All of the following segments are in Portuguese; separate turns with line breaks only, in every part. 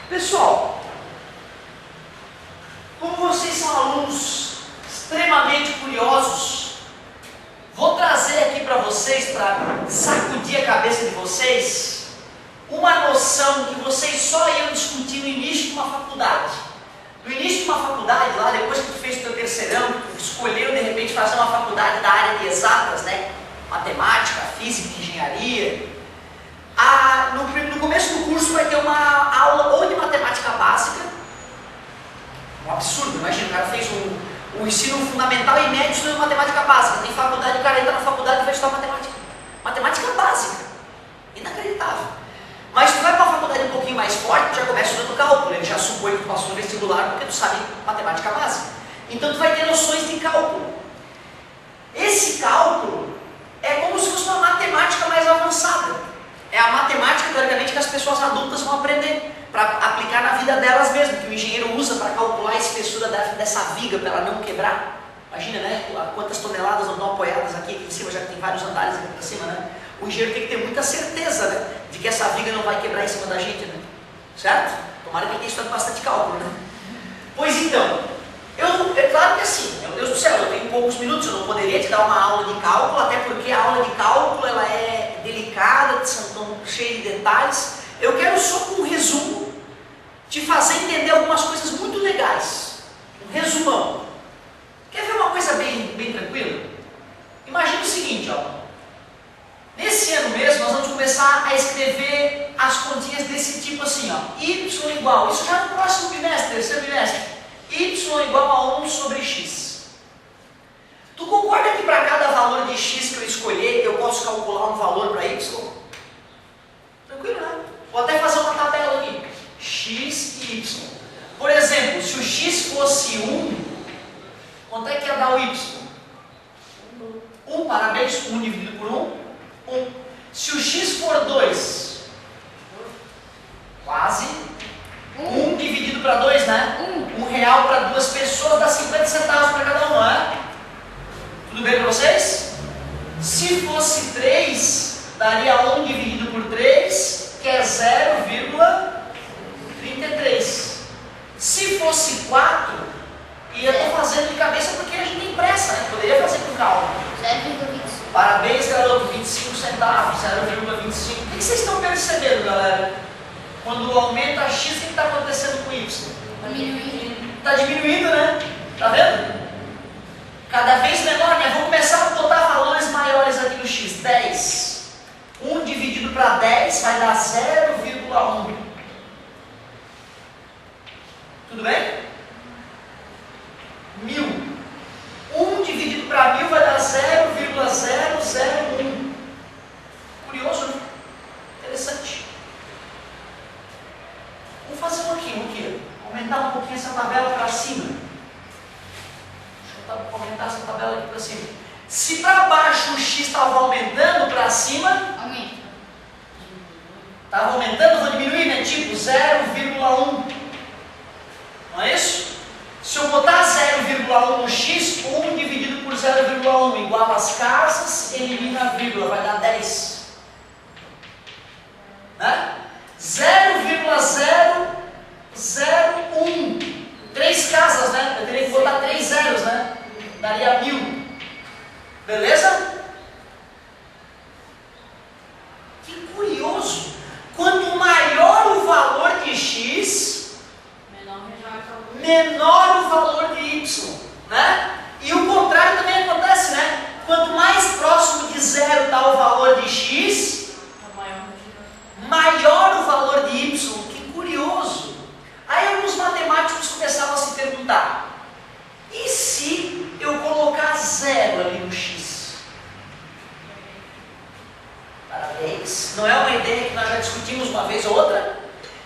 Pessoal, como vocês são alunos extremamente curiosos, vou trazer aqui para vocês, para sacudir a cabeça de vocês, uma noção que vocês só iam discutir no início de uma faculdade. No início de uma faculdade, lá depois que tu fez o teu terceirão, tu escolheu de repente fazer uma faculdade da área de exatas, né? Matemática, física, engenharia. No começo do curso vai ter uma aula ou de matemática básica, um absurdo, imagina, o cara fez um ensino fundamental e médio estudando matemática básica, tem faculdade, o cara entra na faculdade e vai estudar matemática básica, inacreditável. Mas tu vai para uma faculdade um pouquinho mais forte, tu já começa estudando cálculo, ele já supõe que tu passou no vestibular porque tu sabe matemática básica. Então tu vai ter noções de cálculo. Esse cálculo é como se fosse uma matemática mais avançada. É a matemática, teoricamente, que as pessoas adultas vão aprender para aplicar na vida delas mesmas, que o engenheiro usa para calcular a espessura dessa viga para ela não quebrar. Imagina, né? Quantas toneladas não estão apoiadas aqui em cima, já que tem vários andares aqui para cima, né? O engenheiro tem que ter muita certeza, né, de que essa viga não vai quebrar em cima da gente, né? Certo? Tomara que ele tenha estudado bastante cálculo, né? Pois então, é claro que assim, meu Deus do céu, eu tenho poucos minutos, eu não poderia te dar uma aula de cálculo, até porque a aula de cálculo ela é delicada, tão cheia de detalhes. Eu quero só com um resumo te fazer entender algumas coisas muito legais. Um resumão. Quer ver uma coisa bem tranquila? Imagina o seguinte, ó. Nesse ano mesmo, nós vamos começar a escrever as continhas desse tipo assim, ó. Y igual, isso já no próximo bimestre, terceiro bimestre. Y igual a 1 sobre x. Tu concorda que para cada valor de x que eu escolher, eu posso calcular um valor para y? Tranquilo, né? Vou até fazer uma tabela aqui. X e y. Por exemplo, se o x fosse 1, quanto é que ia dar o y? 1, parabéns, 1 dividido por 1. 1. Se o x for 2, quase. 1 dividido para 2, né? 1 real para 2 pessoas dá 50 centavos para cada um, não é? Tudo bem para vocês? Se fosse 3, daria 1 dividido por 3, que é 0,33. Se fosse 4, e eu estou fazendo de cabeça porque a gente tem pressa, né? Poderia fazer com calma. 0,25. Parabéns, garoto, 25 centavos, 0,25. O que vocês estão percebendo, galera? Quando aumenta a x, o que está acontecendo com y? Diminuindo. Está diminuindo, né? Está vendo? Cada vez menor, né? Vou começar a botar valores maiores aqui no x. 10. 1 dividido para 10 vai dar 0,1. Tudo bem? 1000. 1 dividido para 1000 vai dar 0,001. Curioso, né? Interessante. Vamos fazer um aqui. Aumentar um pouquinho essa tabela para cima. Deixa eu aumentar essa tabela aqui para cima. Se para baixo o x estava aumentando, para cima... Aumenta. Estava aumentando, vou diminuir, né? Tipo 0,1. Não é isso? Se eu botar 0,1 no x, 1 dividido por 0,1 igual às casas, elimina a vírgula, vai dar 10. Né? 0,001. 3 casas, né? Eu teria que botar 3 zeros, né? Daria 1000. Beleza? Que curioso. Quanto maior o valor de x, menor o valor de y, né? E o contrário também acontece, né? Quanto mais próximo de zero está o valor de x, maior o valor de y. Que curioso. Aí alguns matemáticos começavam a se perguntar: e se eu colocar zero ali no x? Parabéns. Não é uma ideia que nós já discutimos uma vez ou outra?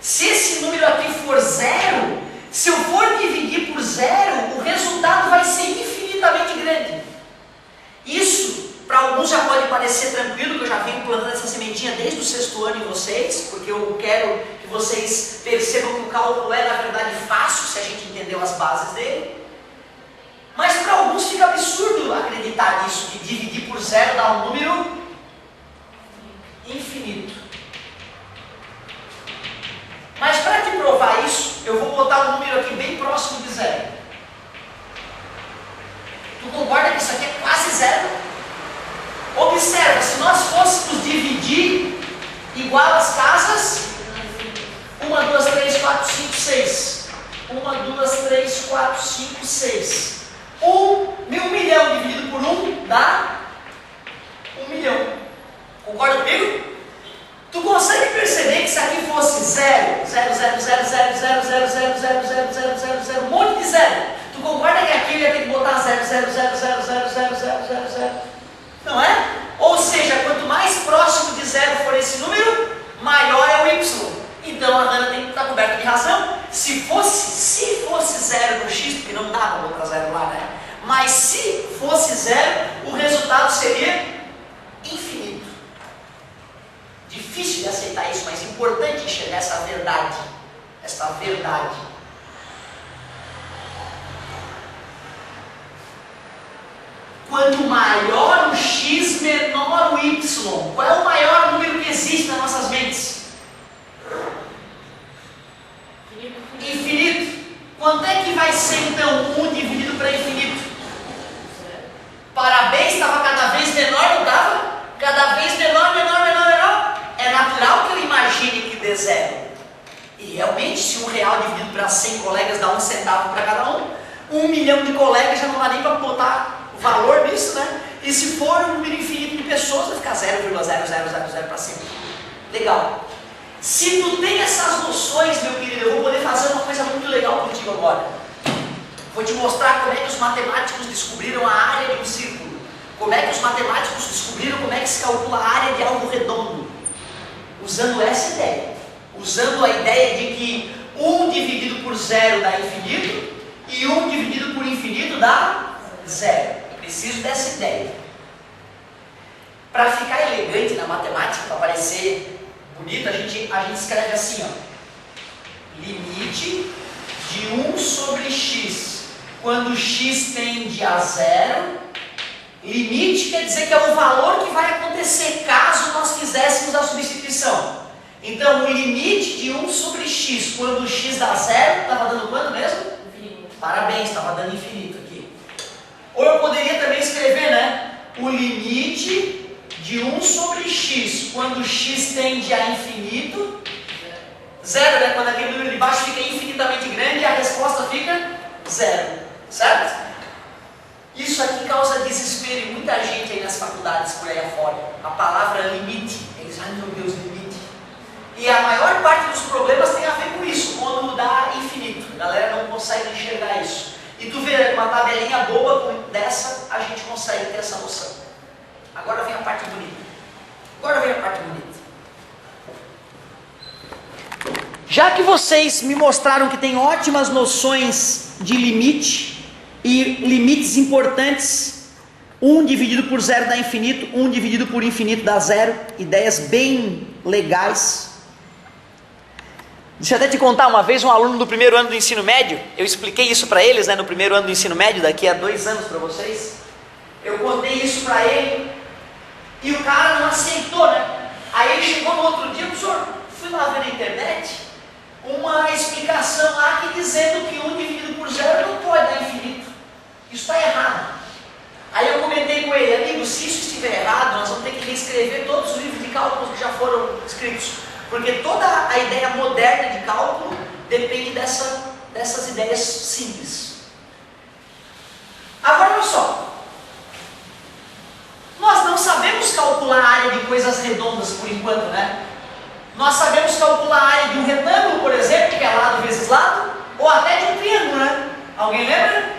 Se esse número aqui for zero, se eu for dividir por zero, o resultado vai ser infinitamente grande. Isso, para alguns já pode parecer tranquilo, que eu já venho plantando essa sementinha desde o 6º ano em vocês, porque eu quero que vocês percebam que o cálculo é, na verdade, fácil, se a gente entendeu as bases dele. Mas para alguns fica absurdo acreditar nisso, que dividir por zero dá um número infinito. Mas para te provar isso, eu vou botar um número aqui bem próximo de zero. Tu concorda que isso aqui é quase zero? Observa, se nós fôssemos dividir igual as casas, 1, 2, 3, 4, 5, 6. 1, 2, 3, 4, 5, 6. 1 milhão dividido por 1 dá 1 milhão. Concorda comigo? Tu consegue perceber que se aqui fosse 0, 0, 0, 0, 0, 0, 0, 0, 0, 0, 0, 0, 0, 0, um monte de zero. Tu concorda que aqui ele ia ter que botar 0, 0, 0, 0, 0, 0, 0, 0, 0? Não é? Ou seja, quanto mais próximo de zero for esse número, maior é o y. Então a Hannah tem que estar coberta de razão. Se fosse zero no x, porque não dá para botar zero lá, né? Mas se fosse zero, o resultado seria infinito. Difícil de aceitar isso, mas importante enxergar essa verdade. Esta verdade. Quanto maior o x, menor o y. Qual é o maior número que existe nas nossas mentes? Infinito. Quanto é que vai ser então 1 dividido para infinito? Parabéns, estava cada vez menor, não estava? Cada vez menor, menor, menor, menor. É natural que eu imagine que dê zero. E realmente, se R$1 dividido para 100 colegas dá 1 centavo para cada um, 1 milhão de colegas já não dá nem para botar valor nisso, né? E se for um número infinito de pessoas, vai ficar 0,0000 para sempre. Legal. Se tu tem essas noções, meu querido, eu vou poder fazer uma coisa muito legal contigo agora. Vou te mostrar como é que os matemáticos descobriram a área de um círculo. Como é que os matemáticos descobriram como é que se calcula a área de algo redondo. Usando essa ideia. Usando a ideia de que 1 dividido por 0 dá infinito e 1 dividido por infinito dá 0. Preciso dessa ideia. Para ficar elegante na matemática, para parecer bonito, a gente escreve assim, ó. Limite de 1 sobre x, quando x tende a 0. Limite quer dizer que é o valor que vai acontecer caso nós fizéssemos a substituição. Então, o limite de 1 sobre x, quando x dá 0, estava dando quanto mesmo? Infinito. Parabéns, estava dando infinito aqui. Ou eu poderia também escrever, né? O limite de 1 sobre x, quando x tende a infinito, 0, né? Quando aquele número de baixo fica infinitamente grande, a resposta fica 0, certo? Isso aqui causa desespero em muita gente aí nas faculdades por aí afora. A palavra limite, eles, ai meu Deus, limite. E a maior parte dos problemas tem a ver com isso, quando dá infinito. A galera não consegue enxergar isso. E tu vê, uma tabelinha boba dessa, a gente consegue ter essa noção. Agora vem a parte bonita. Já que vocês me mostraram que tem ótimas noções de limite e limites importantes, 1 dividido por 0 dá infinito, 1 dividido por infinito dá 0, ideias bem legais. Deixa eu até te contar, uma vez um aluno do primeiro ano do ensino médio, eu expliquei isso para eles, né, no primeiro ano do ensino médio, daqui a 2 anos para vocês, eu contei isso para ele, e o cara não aceitou, né? Aí ele chegou no outro dia, professor, fui lá ver na internet uma explicação lá que dizendo que 1 dividido por 0 não pode dar infinito. Isso está errado. Aí eu comentei com ele, amigo, se isso estiver errado, nós vamos ter que reescrever todos os livros de cálculos que já foram escritos. Porque toda a ideia moderna de cálculo depende dessas ideias simples. Agora olha só. Nós não sabemos calcular a área de coisas redondas por enquanto, né? Nós sabemos calcular a área de um retângulo, por exemplo, que é lado vezes lado, ou até de um triângulo, né? Alguém lembra?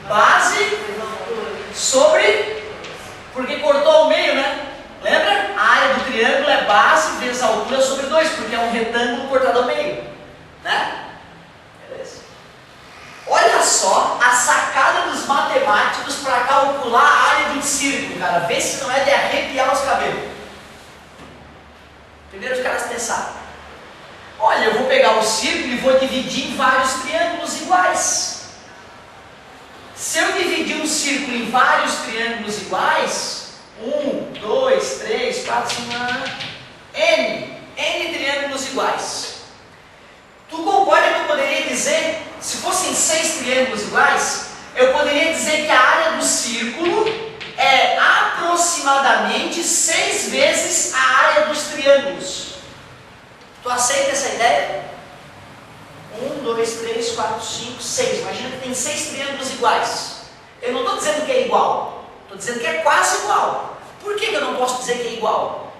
Base sobre, porque cortou ao meio, né? Lembra? A área do triângulo é base vezes a altura sobre 2, porque é um retângulo cortado ao meio, né? Beleza. Olha só a sacada dos matemáticos para calcular a área de um círculo, cara. Vê se não é de arrepiar os cabelos. Primeiro os caras pensaram, olha, eu vou pegar o círculo e vou dividir em vários triângulos iguais. Se eu dividir um círculo em vários triângulos iguais, 1, 2, 3, 4, 5, N triângulos iguais. Tu concorda dizer, se fossem 6 triângulos iguais, eu poderia dizer que a área do círculo é aproximadamente 6 vezes a área dos triângulos. Tu aceita essa ideia? 1, 2, 3, 4, 5, 6. Imagina que tem 6 triângulos iguais. Eu não estou dizendo que é igual, estou dizendo que é quase igual. Por que eu não posso dizer que é igual?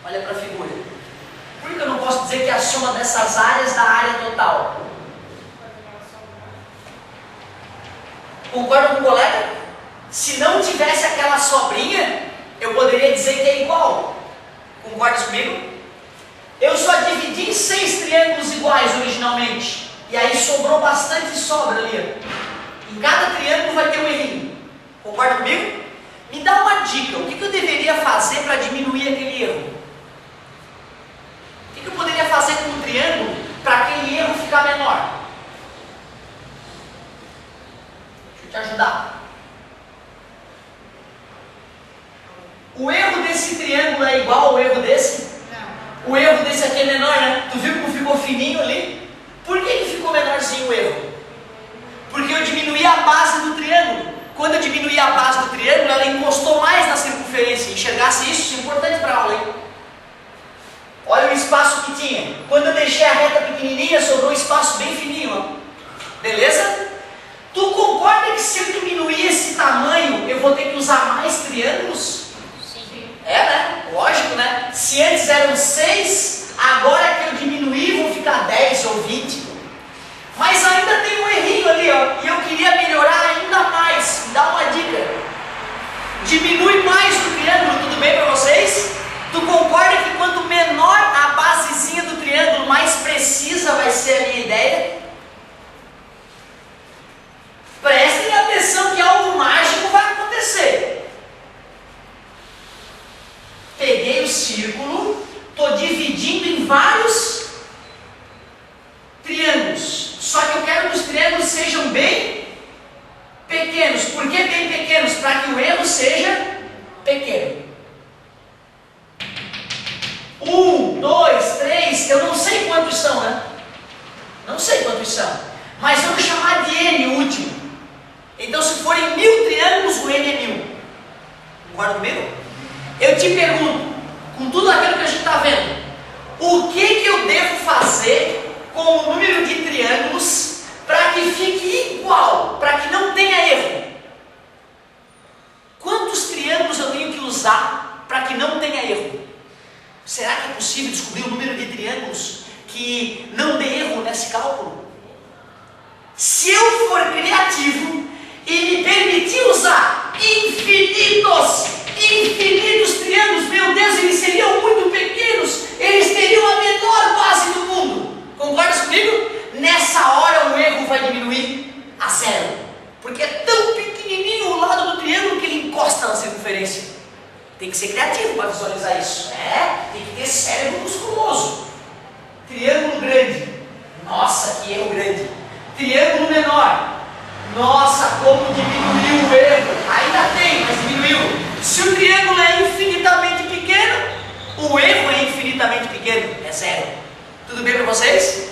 Olha para a figura. Por que eu não posso dizer que é a soma dessas áreas da área total? Concorda com o colega? Se não tivesse aquela sobrinha, eu poderia dizer que é igual. Concordas comigo? Eu só dividi em 6 triângulos iguais originalmente. E aí sobrou bastante sobra ali. Em cada triângulo vai ter um errinho. Concorda comigo? Me dá uma dica. O que eu deveria fazer para diminuir aquele erro? O que eu poderia fazer com um triângulo para aquele erro ficar menor? Deixa eu te ajudar. O erro desse triângulo é igual ao erro desse? Não. O erro desse aqui é menor, né? Tu viu como ficou fininho ali? Por que ficou menorzinho o erro? Porque eu diminuí a base do triângulo. Quando eu diminuí a base do triângulo, ela encostou mais na circunferência. Enxergasse isso é importante para a aula, hein? Olha o espaço que tinha. Quando eu deixei a reta pequenininha, sobrou um espaço bem fininho. Ó. Beleza? Tu concorda que se eu diminuir esse tamanho, eu vou ter que usar mais triângulos? Sim. É, né? Lógico, né? Se antes eram 6, agora que eu diminuir, vão ficar 10 ou 20. Mas ainda tem um errinho ali, ó. E eu queria melhorar ainda mais. Me dá uma dica. Diminui mais o triângulo, tudo bem para vocês? Tu concorda que quanto menor a basezinha do triângulo, mais precisa vai ser a minha ideia? Prestem atenção que algo mágico vai acontecer. Peguei o círculo, estou dividindo em vários triângulos. Só que eu quero que os triângulos sejam bem pequenos. Por que bem pequenos? Para que o erro seja pequeno. 1, 2, 3, eu não sei quantos são, né? Não sei quantos são. Mas vamos chamar de N o último. Então, se forem 1000 triângulos, o N é 1000. Concorda comigo? Eu te pergunto, com tudo aquilo que a gente está vendo, o que eu devo fazer com o número de triângulos para que fique igual, para que não tenha erro? Quantos triângulos eu tenho que usar para que não tenha erro? Será que é possível descobrir o número de triângulos que não dê erro nesse cálculo? Se eu for criativo e me permitir usar infinitos triângulos, meu Deus, eles seriam muito pequenos, eles teriam a menor base do mundo. Concordas comigo? Nessa hora o erro vai diminuir a 0, porque é tão pequenininho o lado do triângulo que ele encosta na circunferência. Tem que ser criativo para visualizar isso. Tem que ter cérebro musculoso. Triângulo grande. Nossa, que erro grande. Triângulo menor. Nossa, como diminuiu o erro. Ainda tem, mas diminuiu. Se o triângulo é infinitamente pequeno, o erro é infinitamente pequeno. É 0. Tudo bem para vocês?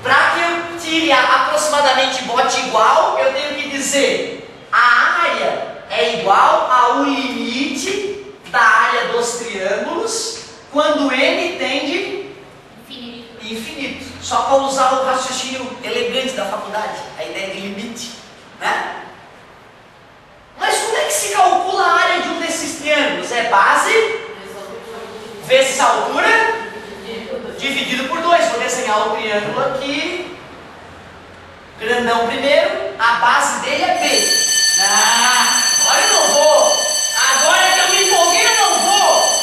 Para que eu tire aproximadamente e bote igual, eu tenho que dizer a área é igual ao limite da área dos triângulos quando n tende infinito. Só para usar o raciocínio elegante da faculdade, a ideia de limite, né? Mas como é que se calcula a área de um desses triângulos? É base vezes a altura dividido por 2. Vou desenhar o triângulo aqui, grandão primeiro, a base dele é B. Agora eu não vou. Agora que eu me empolguei, eu não vou.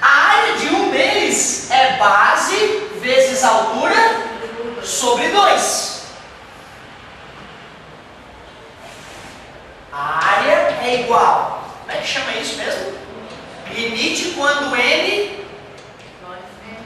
A área de um deles é base vezes altura sobre 2. A área é igual. Como é que chama isso mesmo? Limite quando n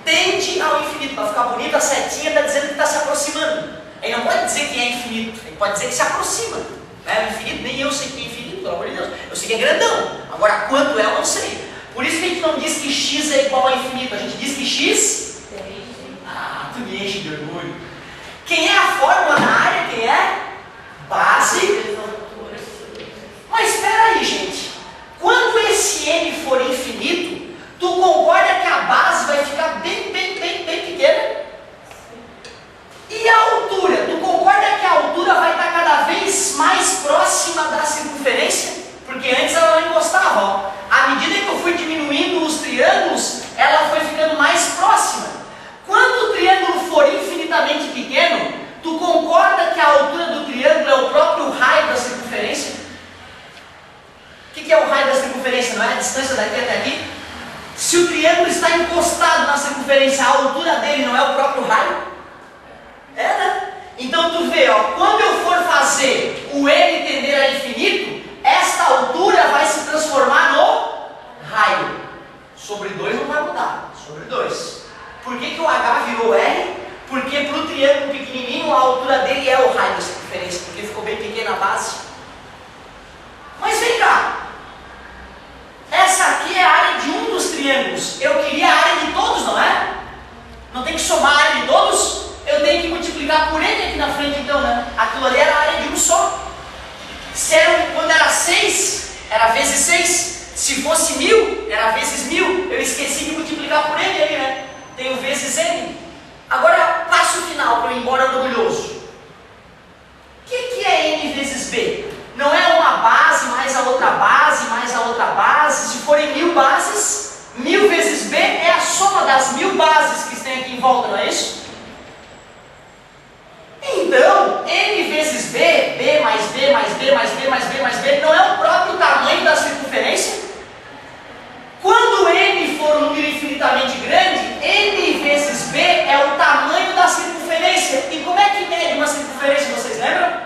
tende ao infinito. Para ficar bonito, a setinha está dizendo que está se aproximando. Ele não pode dizer que é infinito, ele pode dizer que se aproxima. Né? O infinito, nem eu sei que é infinito, pelo amor de Deus. Eu sei que é grandão. Agora, quanto é, eu não sei. Por isso que a gente não diz que x é igual a infinito. A gente diz que x... me enche de orgulho. Quem é a fórmula na área? Quem é? Base. Mas espera aí, gente. Quando esse n for infinito, tu concorda que a base vai ficar bem pequena? E a altura? Tu concorda que a altura vai estar cada vez mais próxima da circunferência? Porque antes ela não encostava, ó. À medida que eu fui diminuindo os triângulos, ela foi ficando mais próxima. Quando o triângulo for infinitamente pequeno, tu concorda que a altura do triângulo é o próprio raio da circunferência? O que é o raio da circunferência? Não é a distância daqui até aqui? Se o triângulo está encostado na circunferência, a altura dele não é o próprio raio? É, né? Então tu vê, ó, quando eu for fazer o n tender a infinito, esta altura vai se transformar no raio. Sobre 2 não vai mudar, sobre 2. Por que o h virou r? Porque para o triângulo pequenininho a altura dele é o raio da circunferência, porque ficou bem pequena a base. Mas vem cá, essa aqui é a área de um dos triângulos. Eu queria a área de todos, não é? Não tem que somar a área de todos? Eu tenho que multiplicar por n aqui na frente então, né? Aquilo ali era a área de um só. Quando era 6, era vezes 6. Se fosse 1000, era vezes 1000. Eu esqueci de multiplicar por n ali, né? Tenho vezes n. Agora, passo final para eu ir embora orgulhoso. O que é n vezes b? Não é uma base mais a outra base, mais a outra base. Se forem 1000 bases, 1000 vezes b é a soma das 1000 bases que tem aqui em volta, não é isso? Então, n vezes b, b mais b mais b mais b mais b mais b, não é o próprio tamanho da circunferência? Quando n for um número infinitamente grande, n vezes b é o tamanho da circunferência. E como é que mede uma circunferência, vocês lembram?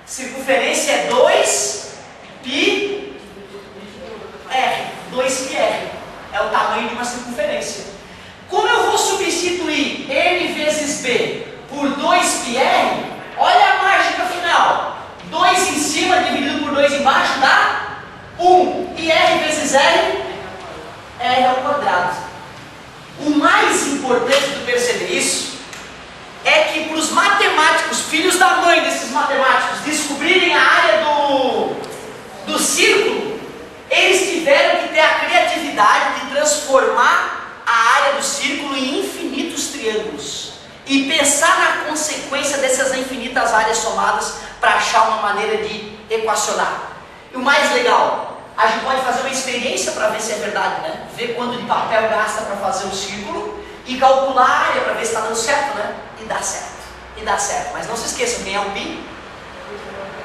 Circunferência é 2πr. 2πr é o tamanho de uma circunferência. Como eu vou substituir n vezes b por 2πr, olha a mágica final. 2 em cima dividido por 2 embaixo dá 1. E r vezes r ao quadrado. O mais importante de perceber isso é que para os matemáticos, filhos da mãe desses matemáticos, descobrirem a área do círculo, eles tiveram que ter a criatividade de transformar a área do círculo em infinitos triângulos e pensar na consequência dessas infinitas áreas somadas para achar uma maneira de equacionar. E o mais legal, a gente pode fazer uma experiência para ver se é verdade, né? Ver quanto de papel gasta para fazer um círculo e calcular a área para ver se está dando certo, né? E dá certo, e dá certo. Mas não se esqueçam, quem é o pi?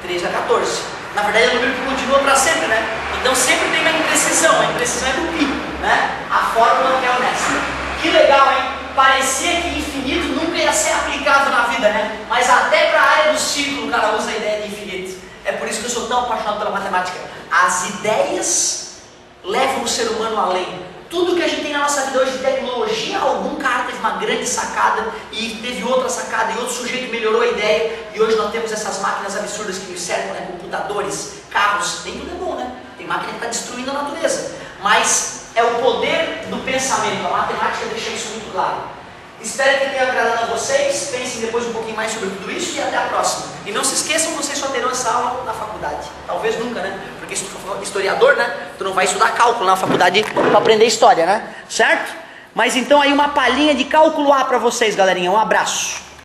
3 a 14. Na verdade é um número que continua para sempre, né? Então sempre tem uma imprecisão, a imprecisão é do pi, né? A fórmula que é honesta. Que legal, hein? Parecia que infinito nunca ia ser aplicado na vida, né? Mas até para a área do círculo o cara usa a ideia de infinito. É por isso que eu sou tão apaixonado pela matemática. As ideias levam o ser humano além. Tudo que a gente tem na nossa vida hoje de tecnologia, algum cara teve uma grande sacada e teve outra sacada e outro sujeito melhorou a ideia e hoje nós temos essas máquinas absurdas que nos cercam, né? Computadores, carros, nem tudo é bom, né? Tem máquina que está destruindo a natureza, mas é o poder do pensamento, a matemática deixa isso muito claro. Espero que tenha agradado a vocês, pensem depois um pouquinho mais sobre tudo isso e até a próxima. E não se esqueçam, vocês só terão essa aula na faculdade. Talvez nunca, né? Porque se tu for historiador, né? Tu não vai estudar cálculo na faculdade para aprender história, né? Certo? Mas então aí uma palhinha de cálculo A para vocês, galerinha. Um abraço.